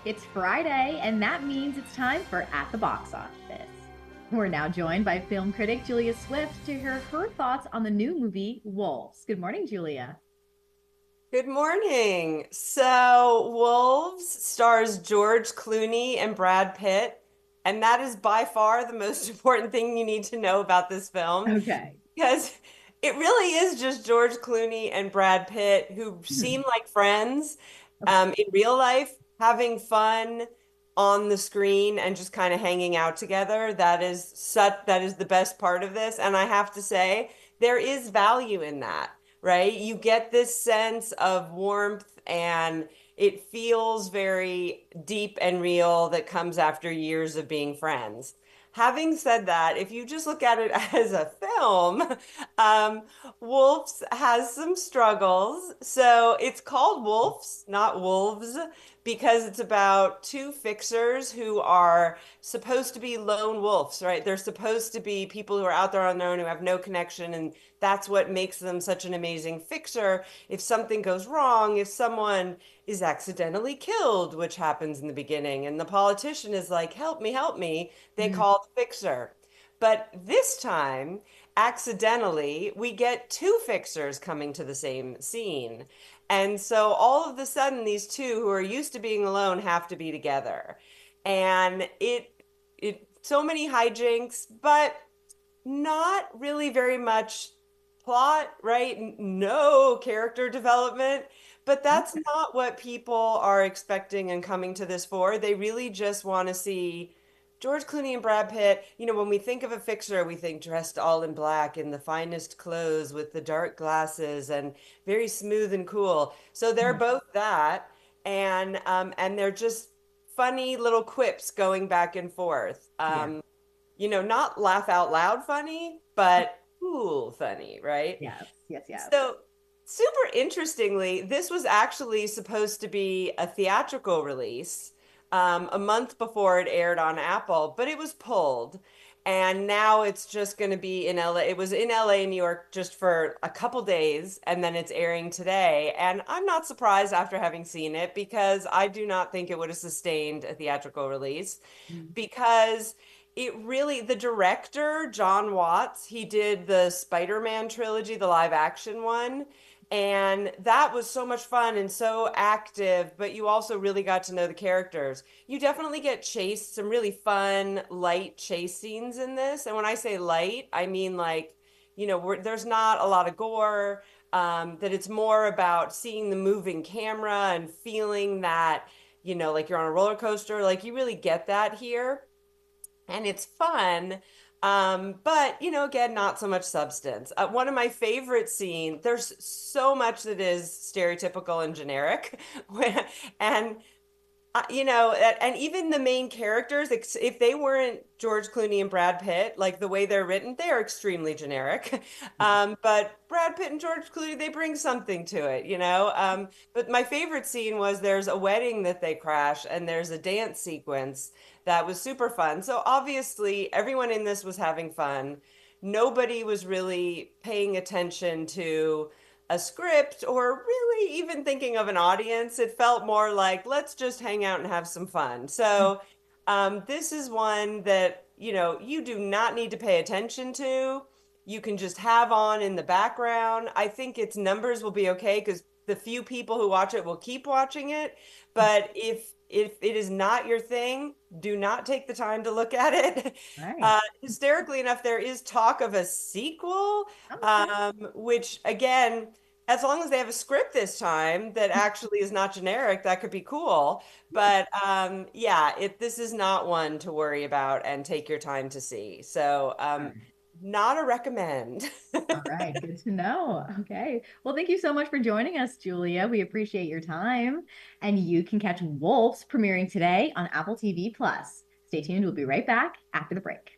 It's Friday, and that means it's time for At the Box Office. We're now joined by film critic Julia Swift to hear her thoughts on the new movie Wolves. Good morning, Julia. Good morning. So, Wolves stars George Clooney and Brad Pitt, and that is by far the most important thing you need to know about this film Okay. because it really is just George Clooney and Brad Pitt who seem Mhm. like friends in real life, having fun on the screen and just kind of hanging out together. That is the best part of this, and I have to say there is value in that, right? You get this sense of warmth and it feels very deep and real that comes after years of being friends. Having said that, if you just look at it as a film, um, Wolves has some struggles. So it's called Wolves, not Wolves, because it's about two fixers who are supposed to be lone wolves, right? They're supposed to be people who are out there on their own who have no connection, and that's what makes them such an amazing fixer. If something goes wrong, if someone is accidentally killed, which happens in the beginning, and the politician is like, help me, they Mm, call the fixer. But this time, accidentally, we get two fixers coming to the same scene. And so all of a sudden, these two who are used to being alone have to be together. And so many hijinks, but not really very much plot, right? No character development. But that's okay. not what people are expecting and coming to this for. They really just want to see George Clooney and Brad Pitt. You know, when we think of a fixer, we think dressed all in black in the finest clothes with the dark glasses and very smooth and cool. So they're Mhm. both that, and they're just funny little quips going back and forth. Yeah. Not laugh out loud funny, but cool funny, right? Yes, yes, yes. So, super interestingly, this was actually supposed to be a theatrical release a month before it aired on Apple, but it was pulled. And now it's just going to be in LA. It was in LA, New York, just for a couple days, and then it's airing today. And I'm not surprised after having seen it because I do not think it would have sustained a theatrical release Mm. because the director, John Watts, he did the Spider-Man trilogy, the live action one. And that was so much fun and so active, but you also really got to know the characters. You definitely get chased, some really fun, light chase scenes in this. And when I say light, I mean like, there's not a lot of gore, that it's more about seeing the moving camera and feeling that, like you're on a roller coaster. Like you really get that here and it's fun. But again, not so much substance. One of my favorite scenes, there's so much that is stereotypical and generic. And and even the main characters, if they weren't George Clooney and Brad Pitt, like the way they're written, they are extremely generic. But Brad Pitt and George Clooney, they bring something to it. But my favorite scene was there's a wedding that they crash and there's a dance sequence that was super fun. So obviously, everyone in this was having fun. Nobody was really paying attention to a script or really even thinking of an audience. It felt more like, let's just hang out and have some fun. So, this is one that, you do not need to pay attention to. You can just have on in the background. I think its numbers will be okay because the few people who watch it will keep watching it. But if it is not your thing, do not take the time to look at it. Right. Hysterically enough, there is talk of a sequel, Okay. which again, as long as they have a script this time that actually is not generic, that could be cool. But yeah, this is not one to worry about and take your time to see. So All right. not a recommend. All right. Good to know. Okay. Well, thank you so much for joining us, Julia. We appreciate your time. And you can catch Wolves premiering today on Apple TV Plus. Stay tuned. We'll be right back after the break.